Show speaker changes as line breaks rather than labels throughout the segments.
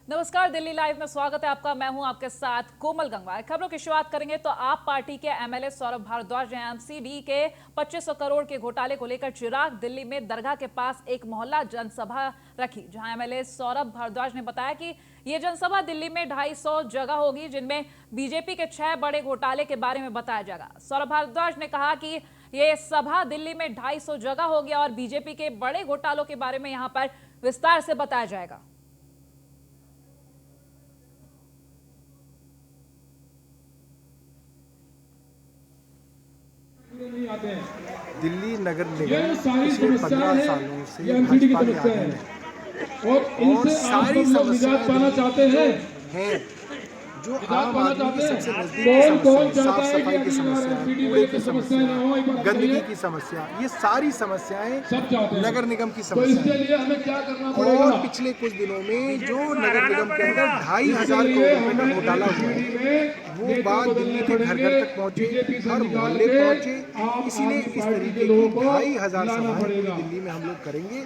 नमस्कार, दिल्ली लाइव में स्वागत है आपका। मैं हूं आपके साथ कोमल गंगवार। खबरों की शुरुआत करेंगे तो आप पार्टी के एमएलए सौरभ भारद्वाज ने एमसीडी के 2500 करोड़ के घोटाले को लेकर चिराग दिल्ली में दरगाह के पास एक मोहल्ला जनसभा रखी, जहां एमएलए सौरभ भारद्वाज ने बताया कि ये जनसभा दिल्ली में 250 जगह होगी, जिनमें बीजेपी के 6 बड़े घोटाले के बारे में बताया जाएगा। सौरभ भारद्वाज ने कहा कि ये सभा दिल्ली में 250 जगह होगी और बीजेपी के बड़े घोटालों के बारे में यहां पर विस्तार से बताया जाएगा।
दिल्ली नगर निगम पिछले 15 सालों से भाजपा के अधीन है और सारी समस्याएं पाना चाहते हैं जो आम आदमी की सबसे नजदीकी समस्या, साफ सफाई की समस्या, कूड़े की समस्या, गंदगी की समस्या, ये सारी समस्याएं नगर निगम की समस्या है। और पिछले कुछ दिनों में जो नगर निगम के अंदर 2,500 करोड़ रुपए का घोटाला हुआ है, वो बात दिल्ली के घर घर तक पहुंचे, हर मोहल्ले पहुंचे। इसीलिए इस तरीके की 2,500 सभाएं पूरी दिल्ली में हम लोग करेंगे,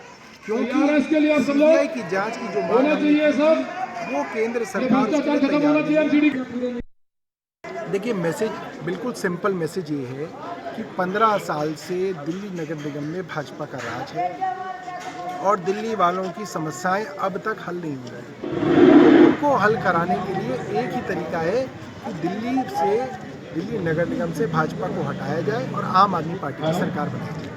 क्योंकि सीबीआई की जांच की जो मांग है वो केंद्र सरकार देखिए, मैसेज बिल्कुल सिंपल मैसेज ये है कि 15 साल से दिल्ली नगर निगम में भाजपा का राज है और दिल्ली वालों की समस्याएं अब तक हल नहीं हो रही। उनको हल कराने के लिए एक ही तरीका है कि दिल्ली नगर निगम से भाजपा को हटाया जाए और आम आदमी पार्टी की सरकार बनाई जाए।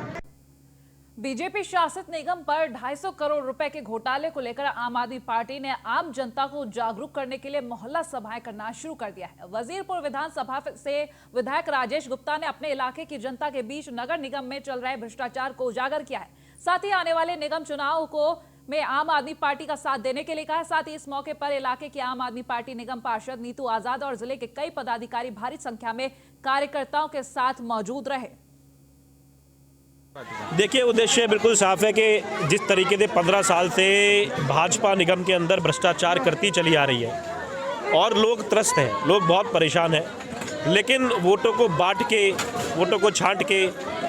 बीजेपी शासित निगम पर 250 करोड़ रुपए के घोटाले को लेकर आम आदमी पार्टी ने आम जनता को जागरूक करने के लिए मोहल्ला सभाएं करना शुरू कर दिया है। वजीरपुर विधानसभा से विधायक राजेश गुप्ता ने अपने इलाके की जनता के बीच नगर निगम में चल रहे भ्रष्टाचार को उजागर किया है। साथ ही आने वाले निगम चुनाव को में आम आदमी पार्टी का साथ देने के लिए कहा है। साथ ही इस मौके पर इलाके की आम आदमी पार्टी निगम पार्षद नीतू आजाद और जिले के कई पदाधिकारी भारी संख्या में कार्यकर्ताओं के साथ मौजूद रहे।
देखिए, उद्देश्य बिल्कुल साफ है कि जिस तरीके से 15 साल से भाजपा निगम के अंदर भ्रष्टाचार करती चली आ रही है और लोग त्रस्त हैं, लोग बहुत परेशान हैं, लेकिन वोटों को बांट के, वोटों को छांट के,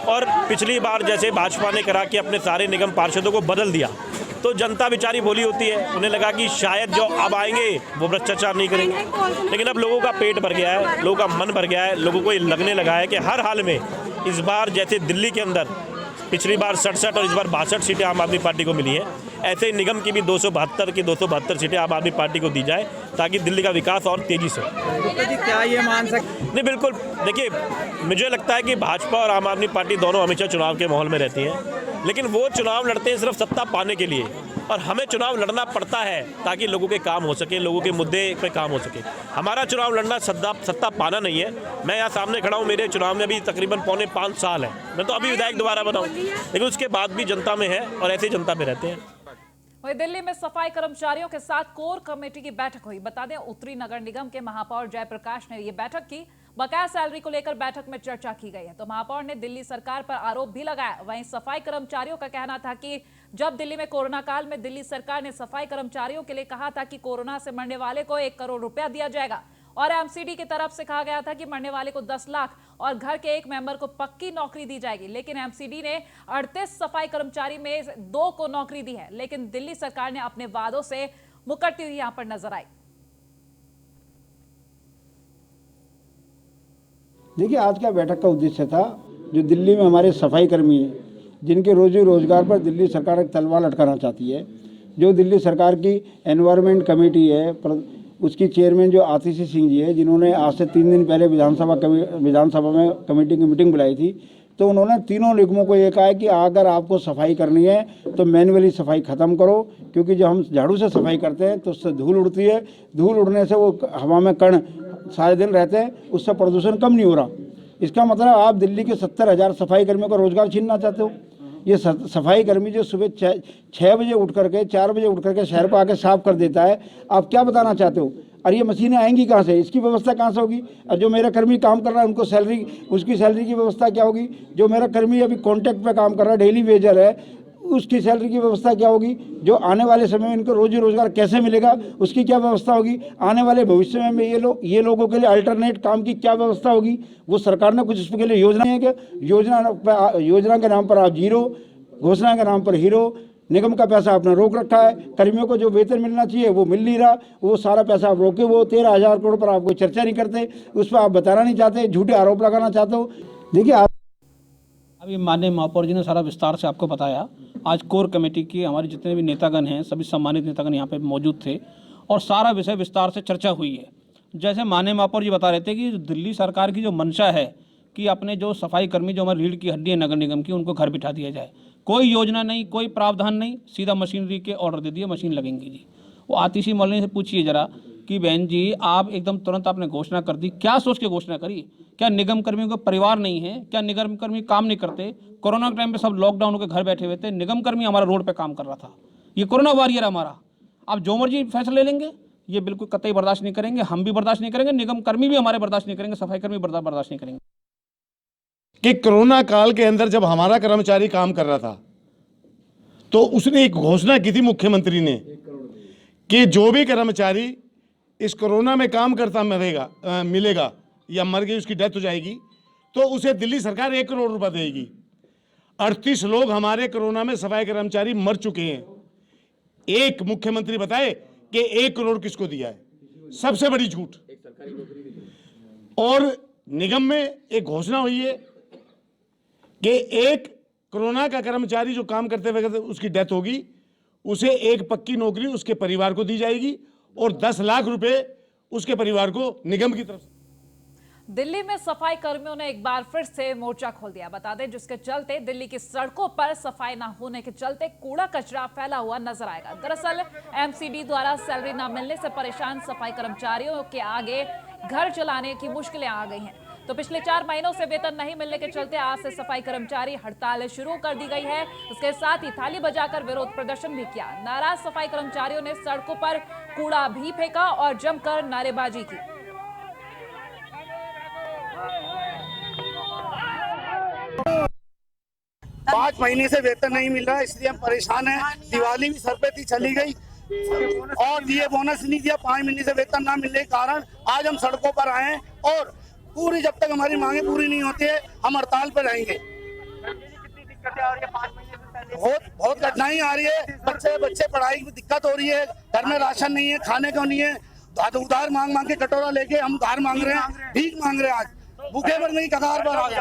और पिछली बार जैसे भाजपा ने करा कि अपने सारे निगम पार्षदों को बदल दिया, तो जनता बेचारी बोली होती है, उन्हें लगा कि शायद जो अब आएंगे वो भ्रष्टाचार नहीं करेंगे। लेकिन अब लोगों का पेट भर गया है, लोगों का मन भर गया है, लोगों को ये लगने लगा है कि हर हाल में इस बार जैसे दिल्ली के अंदर पिछली बार 67 और इस बार 62 सीटें आम आदमी पार्टी को मिली है, ऐसे ही निगम की भी 272 की 272 सीटें आम आदमी पार्टी को दी जाए, ताकि दिल्ली का विकास और तेजी से।
क्या ये मान सकते?
नहीं, बिल्कुल। देखिए, मुझे लगता है कि भाजपा और आम आदमी पार्टी दोनों हमेशा चुनाव के माहौल में रहती हैं, लेकिन वो चुनाव लड़ते हैं सिर्फ सत्ता पाने के लिए, और हमें चुनाव लड़ना पड़ता है ताकि लोगों के काम हो सके, लोगों के मुद्दे पे काम हो सके। हमारा चुनाव लड़ना सत्ता पाना नहीं है। मैं यहाँ सामने खड़ा हूँ, मेरे चुनाव में अभी तकरीबन 5.25 साल है, मैं तो अभी विधायक दोबारा बना हूँ, लेकिन उसके बाद भी जनता में है और ऐसे ही जनता में रहते हैं।
वहीं दिल्ली में सफाई कर्मचारियों के साथ कोर कमेटी की बैठक हुई। बता दें, उत्तरी नगर निगम के महापौर जयप्रकाश ने यह बैठक की। बकाया सैलरी को लेकर बैठक में चर्चा की गई है, तो महापौर ने दिल्ली सरकार पर आरोप भी लगाया। वहीं सफाई कर्मचारियों का कहना था कि जब दिल्ली में कोरोना काल में दिल्ली सरकार ने सफाई कर्मचारियों के लिए कहा था कि कोरोना से मरने वाले को 1 करोड़ रुपया दिया जाएगा, और एमसीडी की तरफ से कहा गया था कि मरने वाले को 10 लाख और घर के एक मेंबर को पक्की नौकरी दी जाएगी, लेकिन एमसीडी ने 38 सफाई कर्मचारी में 2 को नौकरी दी है। लेकिन दिल्ली सरकार ने अपने वादों से मुकरती हुई यहां पर नजर आई।
देखिए, आज का बैठक का उद्देश्य था, जो दिल्ली में हमारे सफाई कर्मी हैं, जिनके रोजी रोजगार पर दिल्ली सरकार एक तलवार लटकाना चाहती है, जो दिल्ली सरकार की एनवायरनमेंट कमेटी है, उसकी चेयरमैन जो आतिशी सिंह जी है, जिन्होंने आज से 3 दिन पहले विधानसभा में कमेटी की मीटिंग बुलाई थी, तो उन्होंने तीनों निगमों को ये कहा है कि अगर आपको सफाई करनी है तो मैनुअली सफाई ख़त्म करो, क्योंकि जब हम झाड़ू से सफाई करते हैं तो उससे धूल उड़ती है, धूल उड़ने से वो हवा में कण सारे दिन रहते हैं, उससे प्रदूषण कम नहीं हो रहा। इसका मतलब आप दिल्ली के 70,000 सफाई कर्मियों का रोजगार छीनना चाहते हो। ये सफाई कर्मी जो सुबह 6 बजे उठ करके 4 बजे उठ करके शहर को आके साफ कर देता है, आप क्या बताना चाहते हो? और ये मशीनें आएंगी कहाँ से? इसकी व्यवस्था कहाँ से होगी? और जो मेरा कर्मी काम कर रहा है उनको सैलरी, उसकी सैलरी की व्यवस्था क्या होगी? जो मेरा कर्मी अभी कॉन्ट्रैक्ट पे काम कर रहा है, डेली वेजर है, उसकी सैलरी की व्यवस्था क्या होगी? जो आने वाले समय में इनको रोजी रोजगार कैसे मिलेगा, उसकी क्या व्यवस्था होगी? आने वाले भविष्य में ये लोगों के लिए अल्टरनेट काम की क्या व्यवस्था होगी? वो सरकार ने कुछ इसके लिए योजना है क्या? योजना के नाम पर आप जीरो, घोषणा के नाम पर हीरो, निगम का पैसा आपने रोक रखा है, कर्मियों को जो वेतन मिलना चाहिए वो मिल नहीं रहा, वो सारा पैसा आप रोके, वो 13,000 करोड़ पर आपको चर्चा नहीं करते, उस पर आप बताना नहीं चाहते, झूठे आरोप लगाना चाहते हो। देखिए आप
अभी माननीय महापौर जी ने सारा विस्तार से आपको बताया। आज कोर कमेटी की हमारे जितने भी नेतागण हैं, सभी सम्मानित नेतागण यहाँ पे मौजूद थे और सारा विषय विस्तार से चर्चा हुई है। जैसे माननीय महापौर जी बता रहे थे कि दिल्ली सरकार की जो मंशा है कि अपने जो सफाई कर्मी जो हमारी रीढ़ की हड्डी है नगर निगम की, उनको घर बिठा दिया जाए। कोई योजना नहीं, कोई प्रावधान नहीं, सीधा मशीनरी के ऑर्डर दे दिए, मशीन लगेंगी जी। वो आतिशी मौलाना से पूछिए जरा कि बहन जी आप एकदम तुरंत आपने घोषणा कर दी, क्या सोच के घोषणा करी? क्या निगम कर्मियों का परिवार नहीं है? क्या निगम कर्मी काम नहीं करते? कोरोना के टाइम पे सब लॉकडाउन होकर घर बैठे हुए थे, निगम कर्मी हमारा रोड पे काम कर रहा था। ये कोरोना वॉरियर हमारा। आप जो मर्जी फैसला ले लेंगे, ये बिल्कुल कतई बर्दाश्त नहीं करेंगे, हम भी बर्दाश्त नहीं करेंगे, निगम कर्मी भी हमारे बर्दाश्त नहीं करेंगे, सफाई कर्मी बर्दाश्त नहीं करेंगे।
कि कोरोना काल के अंदर जब हमारा कर्मचारी काम कर रहा था तो उसने एक घोषणा की थी मुख्यमंत्री ने कि जो भी कर्मचारी इस कोरोना में काम करता मिलेगा या मर गई, उसकी डेथ हो जाएगी, तो उसे दिल्ली सरकार 1 करोड़ रुपए देगी। 38 लोग हमारे कोरोना में सफाई कर्मचारी मर चुके हैं। एक मुख्यमंत्री बताए कि 1 करोड़ किसको दिया है? सबसे बड़ी झूठ। और निगम में एक घोषणा हुई है कि एक कोरोना का कर्मचारी जो काम करते वक्त उसकी डेथ होगी, उसे एक पक्की नौकरी उसके परिवार को दी जाएगी और 10 लाख रुपए उसके परिवार को निगम की तरफ से।
दिल्ली में सफाई कर्मियों ने एक बार फिर से मोर्चा खोल दिया। बता दें जिसके चलते दिल्ली की सड़कों पर सफाई ना होने के चलते कूड़ा कचरा फैला हुआ नजर आएगा। दरअसल एमसीडी द्वारा सैलरी ना मिलने से परेशान सफाई कर्मचारियों के आगे घर चलाने की मुश्किलें आ गई हैं। तो पिछले 4 महीनों से वेतन नहीं मिलने के चलते आज से सफाई कर्मचारी हड़ताल शुरू कर दी गई है। इसके साथ ही थाली बजाकर विरोध प्रदर्शन भी किया। नाराज सफाई कर्मचारियों ने सड़कों पर कूड़ा भी फेंका और जमकर नारेबाजी की।
5 महीने से वेतन नहीं मिल रहा है, इसलिए हम परेशान हैं। दिवाली भी सर पे थी, चली गई और ये बोनस नहीं दिया। 5 महीने से वेतन ना मिलने के कारण आज हम सड़कों पर आए हैं और पूरी जब तक हमारी मांगे पूरी नहीं होती है हम हड़ताल पर रहेंगे। बहुत कठिनाई आ रही है, बच्चे पढ़ाई की दिक्कत हो रही है, घर में राशन नहीं है, खाने को नहीं है, उधार मांग के कटोरा लेके हम उधार मांग रहे हैं, भीख मांग रहे हैं। आज भूखे मरने की कगार पर आ गए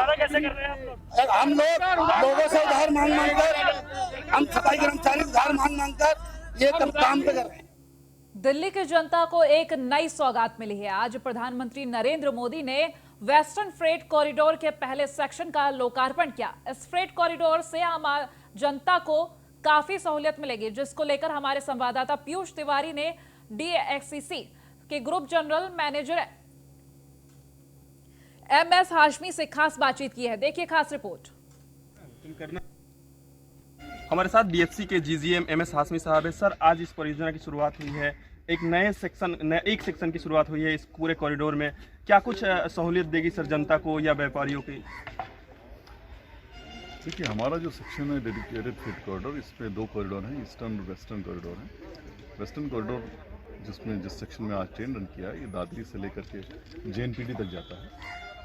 हम लोगों से उधार मांग कर, हम सफाई कर्मचारी उधार मांग कर ये काम पे कर रहे हैं।
दिल्ली की जनता को एक नई सौगात मिली है। आज प्रधानमंत्री नरेंद्र मोदी ने वेस्टर्न फ्रेट कॉरिडोर के पहले सेक्शन का लोकार्पण किया। इस फ्रेट कॉरिडोर से आम जनता को काफी सहूलियत मिलेगी, जिसको लेकर हमारे संवाददाता पीयूष तिवारी ने डीएक्सीसी के group general manager MS Hashmi से खास बातचीत की है। देखिए खास रिपोर्ट।
हमारे साथ डीएफसी के जीजीएम एमएस हाशमी साहब है। सर, आज इस परियोजना की शुरुआत हुई है, एक एक सेक्शन की शुरुआत हुई है इस पूरे कॉरिडोर में, क्या कुछ सहूलियत देगी सर जनता को या व्यापारियों की?
देखिए, हमारा जो सेक्शन है डेडिकेटेड फ्रेट कॉरिडोर, इसमें 2 कॉरिडोर हैं, ईस्टर्न और वेस्टर्न कॉरिडोर हैं। वेस्टर्न कॉरिडोर जिस सेक्शन में आज ट्रेन रन किया है, ये दादरी से लेकर के जेएनपीटी तक जाता है।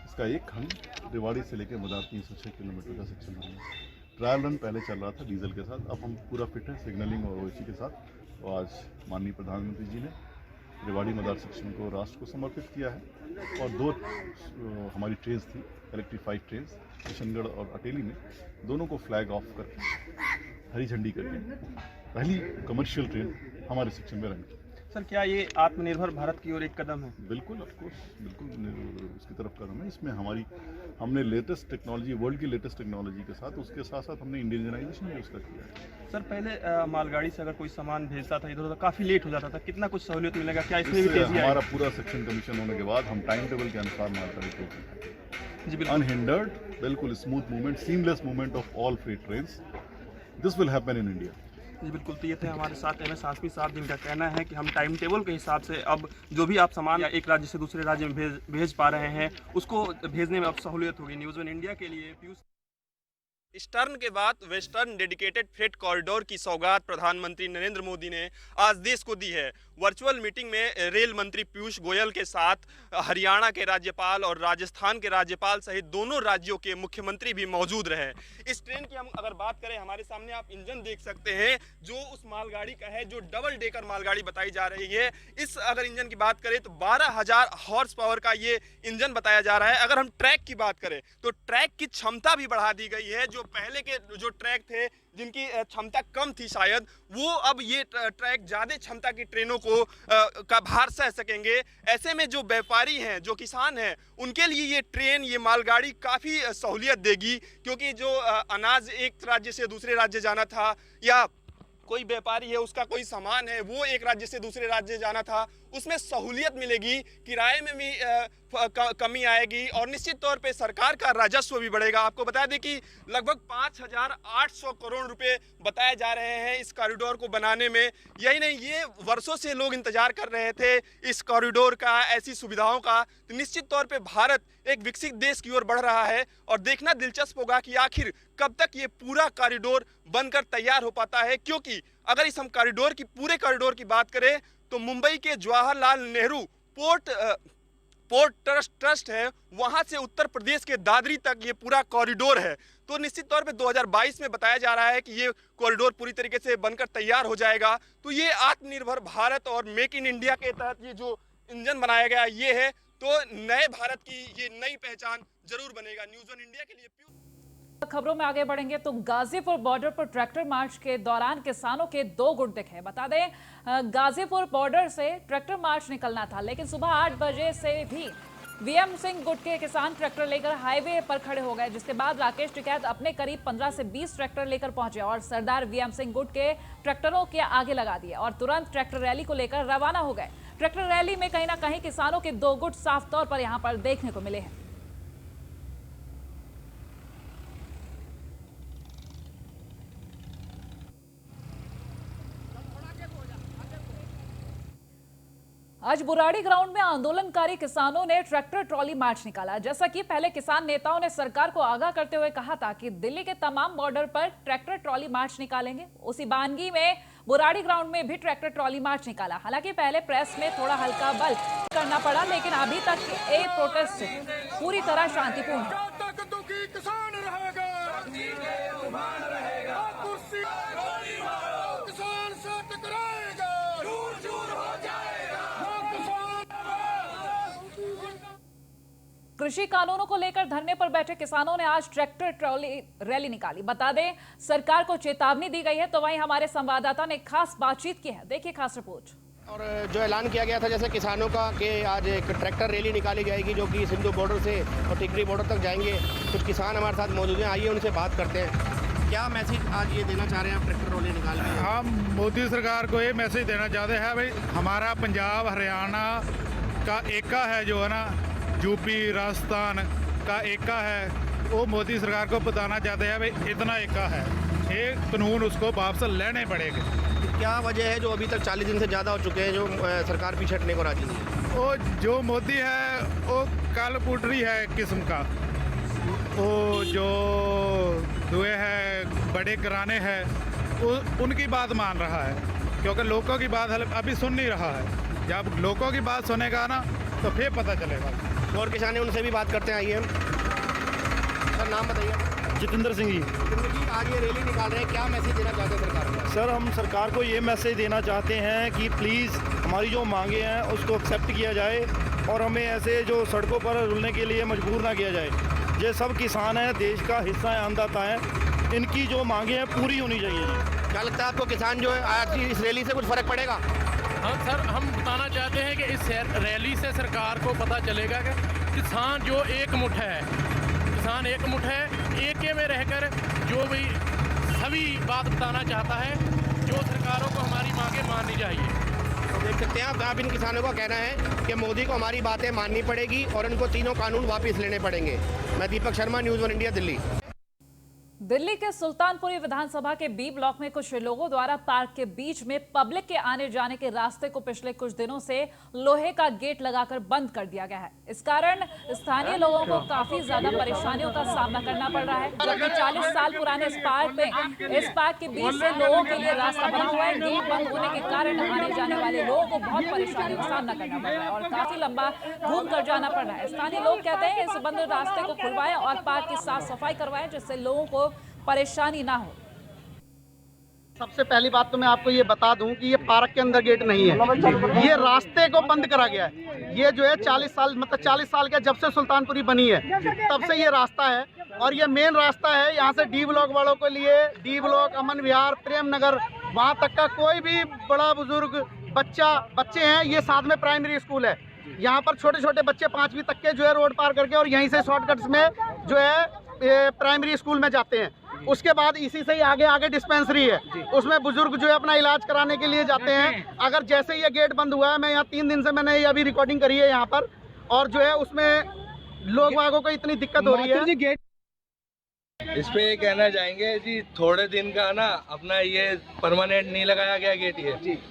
इसका एक खंड रेवाड़ी से लेकर मदार 306 किलोमीटर का सेक्शन है। ट्रायल रन पहले चल रहा था डीजल के साथ, अब हम पूरा फिट है सिग्नलिंग और ओएसी के साथ। तो आज माननीय प्रधानमंत्री जी ने रेवाड़ी मदार सेक्शन को राष्ट्र को समर्पित किया है और 2 हमारी ट्रेन थी इलेक्ट्रीफाइड ट्रेन, किशनगढ़ और अटेली में, दोनों को फ्लैग ऑफ करके हरी झंडी करके पहली कमर्शियल ट्रेन हमारे सेक्शन में रन की।
सर, क्या ये आत्मनिर्भर भारत की ओर एक कदम है?
बिल्कुल, ऑफकोर्स, बिल्कुल इसकी तरफ कदम है। इसमें हमने लेटेस्ट टेक्नोलॉजी, वर्ल्ड की लेटेस्ट टेक्नोलॉजी के साथ, उसके साथ साथ हमने इंडिजिनाइजेशन भी उसका किया है।
सर, पहले मालगाड़ी से अगर कोई सामान भेजता था इधर उधर काफ़ी लेट हो जाता था, कितना कुछ सहूलियत मिलेगा? क्या इसमें भी तेजी?
हमारा पूरा सेक्शन कमीशन होने के बाद हम टाइम टेबल के अनुसार मालगाड़ी को अनहिंडर्ड, बिल्कुल smooth movement, seamless movement of all freight trains, this will happen in India.
जी बिल्कुल। तो ये थे हमारे साथ एमएस हाशमी साहब, जिनका कहना है कि हम टाइम टेबल के हिसाब से अब जो भी आप सामान या एक राज्य से दूसरे राज्य में भेज पा रहे हैं, उसको भेजने में अब सहूलियत होगी। न्यूज़ 1 इंडिया के लिए पीयूष। ईस्टर्न के बाद वेस्टर्न डेडिकेटेड फ्रेट कॉरिडोर की सौगात प्रधानमंत्री नरेंद्र मोदी ने आज देश को दी है। वर्चुअल मीटिंग में रेल मंत्री पीयूष गोयल के साथ हरियाणा के राज्यपाल और राजस्थान के राज्यपाल सहित दोनों राज्यों के मुख्यमंत्री भी मौजूद रहे। इस ट्रेन की हम अगर बात करें, हमारे सामने आप इंजन देख सकते हैं जो उस मालगाड़ी का है, जो डबल डेकर मालगाड़ी बताई जा रही है। इस अगर इंजन की बात करें तो 12,000 हॉर्स पावर का ये इंजन बताया जा रहा है। अगर हम ट्रैक की बात करें तो ट्रैक की क्षमता भी बढ़ा दी गई है। जो पहले के जो ट्रैक थे जिनकी क्षमता कम थी शायद, वो अब ये ट्रैक ज़्यादा क्षमता की ट्रेनों को का भार सह सकेंगे। ऐसे में जो व्यापारी हैं, जो किसान हैं, उनके लिए ये ट्रेन, ये मालगाड़ी काफ़ी सहूलियत देगी, क्योंकि जो अनाज एक राज्य से दूसरे राज्य जाना था, या कोई व्यापारी है उसका कोई सामान है वो एक राज्य से दूसरे राज्य जाना था, उसमें सहूलियत मिलेगी, किराए में भी कमी आएगी और निश्चित तौर पे सरकार का राजस्व भी बढ़ेगा। आपको बता दें कि लगभग 5,800 करोड़ रुपए बताए जा रहे हैं इस कॉरिडोर को बनाने में। यही नहीं, ये वर्षों से लोग इंतजार कर रहे थे इस कॉरिडोर का, ऐसी सुविधाओं का। तो निश्चित तौर पे भारत एक विकसित देश की ओर बढ़ रहा है और देखना दिलचस्प होगा कि आखिर कब तक ये पूरा कॉरिडोर बनकर तैयार हो पाता है। क्योंकि अगर इस हम कॉरिडोर की, पूरे कॉरिडोर की बात करें तो मुंबई के जवाहरलाल नेहरू पोर्ट ट्रस्ट है, वहां से उत्तर प्रदेश के दादरी तक ये पूरा कॉरिडोर है। तो निश्चित तौर पे 2022 में बताया जा रहा है कि ये कॉरिडोर पूरी तरीके से बनकर तैयार हो जाएगा। तो ये आत्मनिर्भर भारत और मेक इन इंडिया के तहत ये जो इंजन बनाया गया ये है, तो नए भारत की ये नई पहचान जरूर बनेगा। न्यूज़ वन इंडिया के लिए
खबरों में आगे बढ़ेंगे तो गाजीपुर बॉर्डर पर ट्रैक्टर मार्च के दौरान किसानों के 2 गुट दिखे। बता दें, गाजीपुर बॉर्डर से ट्रैक्टर मार्च निकलना था, लेकिन सुबह 8 बजे से भी वीएम सिंह गुट के किसान ट्रैक्टर लेकर हाईवे पर खड़े हो गए, जिसके बाद राकेश टिकैत अपने करीब 15 से 20 ट्रैक्टर लेकर पहुंचे और सरदार वीएम सिंह गुट के ट्रैक्टरों के आगे लगा दिए और तुरंत ट्रैक्टर रैली को लेकर रवाना हो गए। ट्रैक्टर रैली में कहीं ना कहीं किसानों के 2 गुट साफ तौर पर यहां पर देखने को मिले हैं। आज बुराड़ी ग्राउंड में आंदोलनकारी किसानों ने ट्रैक्टर ट्रॉली मार्च निकाला। जैसा कि पहले किसान नेताओं ने सरकार को आगाह करते हुए कहा था कि दिल्ली के तमाम बॉर्डर पर ट्रैक्टर ट्रॉली मार्च निकालेंगे, उसी वानगी में बुराड़ी ग्राउंड में भी ट्रैक्टर ट्रॉली मार्च निकाला। हालांकि पहले प्रेस में थोड़ा हल्का बल करना पड़ा, लेकिन अभी तक ये प्रोटेस्ट पूरी तरह शांतिपूर्ण है। कृषि कानूनों को लेकर धरने पर बैठे किसानों ने आज ट्रैक्टर ट्रॉली रैली निकाली। बता दें, सरकार को चेतावनी दी गई है, तो वहीं हमारे संवाददाता ने खास बातचीत की है। देखिए खास रिपोर्ट।
और जो ऐलान किया गया था जैसे किसानों का कि आज एक ट्रैक्टर रैली निकाली जाएगी जो कि सिंधु बॉर्डर से और टिकरी बॉर्डर तक जाएंगे। कुछ किसान हमारे साथ मौजूद हैं, आइए उनसे बात करते हैं। क्या मैसेज आज ये देना चाह रहे हैं आप ट्रैक्टर रैली निकाल के?
हम मोदी सरकार को ये मैसेज देना चाहते हैं भाई, हमारा पंजाब हरियाणा का एका है, जो है ना यूपी राजस्थान का एका है, वो मोदी सरकार को बताना चाहते हैं भाई इतना एका है, ये कानून उसको वापस लेने पड़ेंगे।
क्या वजह है जो अभी तक 40 दिन से ज़्यादा हो चुके हैं जो सरकार पीछे हटने को राजी नहीं है?
वो जो मोदी है वो काल पुटरी है किस्म का, वो जो दुए है बड़े घराने हैं उनकी बात मान रहा है, क्योंकि लोगों की बात अभी सुन नहीं रहा है। जब लोगों की बात सुनेगा ना तो फिर पता चलेगा।
और किसान उनसे भी बात करते हैं, आइए। सर नाम बताइए।
जितेंद्र सिंह जी।
जितेंद्र जी, आज ये रैली निकाल रहे हैं, क्या मैसेज देना चाहते हैं सरकार को?
सर हम सरकार को ये मैसेज देना चाहते हैं कि प्लीज़ हमारी जो मांगे हैं उसको एक्सेप्ट किया जाए और हमें ऐसे जो सड़कों पर रुलने के लिए मजबूर ना किया जाए। ये सब किसान हैं, देश का हिस्सा है, अन्नदाता हैं, इनकी जो मांगे हैं पूरी होनी चाहिए जी।
क्या लगता है आपको किसान जो है आज इस रैली से कुछ फ़र्क पड़ेगा?
हाँ सर, हम बताना चाहते हैं कि इस रैली से सरकार को पता चलेगा कि किसान जो एकमुठ है, किसान एकमुठ है, एके में रहकर जो भी सभी बात बताना चाहता है, जो सरकारों को हमारी मांगे माननी चाहिए।
तो देख सकते हैं आप इन किसानों का कहना है कि मोदी को हमारी बातें माननी पड़ेगी और इनको तीनों कानून वापस लेने पड़ेंगे। मैं Deepak Sharma, News One India, Delhi.
Delhi के सुल्तानपुरी विधानसभा के बी ब्लॉक में कुछ लोगों द्वारा पार्क के बीच में पब्लिक के आने जाने के रास्ते को पिछले कुछ दिनों से लोहे का गेट लगाकर बंद कर दिया गया है। इस कारण स्थानीय लोगों को काफी ज्यादा परेशानियों का सामना करना पड़ रहा है। जबकि 40 साल पुराने इस पार्क के बीच से लोगों के लिए रास्ता बना हुआ है। गेट बंद होने के कारण आने जाने वाले लोगों को बहुत परेशानियों का सामना करना पड़ रहा है और काफी लंबा घूम कर जाना पड़ रहा है। स्थानीय लोग कहते हैं इस बंद रास्ते को खुलवाएं और पार्क की साफ सफाई करवाएं, जिससे लोगों को परेशानी ना हो।
सबसे पहली बात तो मैं आपको ये बता दूं कि ये पार्क के अंदर गेट नहीं है, ये रास्ते को बंद करा गया है। ये जो है 40 साल के जब से सुल्तानपुरी बनी है तब से ये रास्ता है और ये मेन रास्ता है। यहाँ से डी ब्लॉक वालों के लिए, डी ब्लॉक, अमन विहार, प्रेम नगर, वहाँ तक का कोई भी बड़ा बुजुर्ग बच्चे हैं, ये साथ में प्राइमरी स्कूल है। यहाँ पर छोटे छोटे बच्चे 5वीं तक के जो है रोड पार करके और यहीं से शॉर्टकट्स में जो है प्राइमरी स्कूल में जाते हैं। उसके बाद इसी से ही आगे डिस्पेंसरी है, उसमें बुजुर्ग जो है अपना इलाज कराने के लिए जाते हैं। अगर जैसे ये गेट बंद हुआ है, मैं यहाँ 3 दिन से मैंने ये अभी रिकॉर्डिंग करी है यहाँ पर, और जो है उसमें लोग वागों को इतनी दिक्कत हो रही है।
इस पे ये कहना चाहेंगे जी, थोड़े दिन का ना अपना ये परमानेंट नहीं लगाया गया गेट।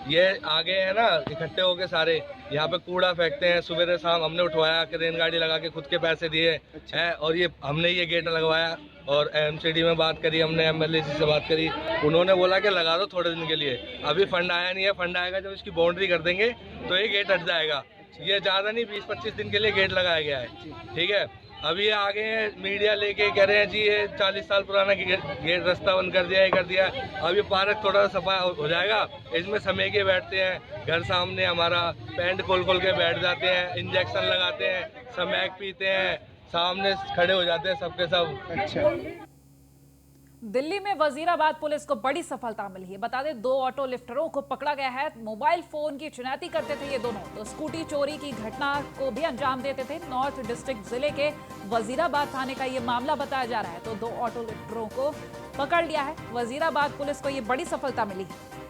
ये आगे है ना इकट्ठे होके सारे यहाँ पे कूड़ा फेंकते हैं सुबह शाम। हमने उठवाया, क्रेन गाड़ी लगा के खुद के पैसे दिए हैं और ये हमने ये गेट लगवाया। और एमसीडी में बात करी हमने, एमएलए जी से बात करी, उन्होंने बोला कि लगा दो थोड़े दिन के लिए। अभी फंड आया नहीं है, फंड आएगा जब इसकी बाउंड्री कर देंगे तो ये गेट हट जाएगा। ये ज़्यादा नहीं, 20-25 दिन के लिए गेट लगाया गया है, ठीक है। अभी आगे मीडिया लेके कह रहे हैं जी ये 40 साल पुराना गेट रास्ता बंद कर दिया, ये कर दिया। अभी पार्क थोड़ा सफा हो जाएगा, इसमें समय के बैठते हैं, घर सामने हमारा पैंट खोल के बैठ जाते हैं, इंजेक्शन लगाते हैं, समैक पीते हैं, सामने खड़े हो जाते हैं सबके सब। अच्छा।
दिल्ली में वजीराबाद पुलिस को बड़ी सफलता मिली है। बता दें 2 ऑटो लिफ्टरों को पकड़ा गया है। मोबाइल फोन की चुनौती करते थे ये दोनों, तो स्कूटी चोरी की घटना को भी अंजाम देते थे। नॉर्थ डिस्ट्रिक्ट जिले के वजीराबाद थाने का ये मामला बताया जा रहा है। तो 2 ऑटो लिफ्टरों को पकड़ लिया है। वजीराबाद पुलिस को ये बड़ी सफलता मिली है।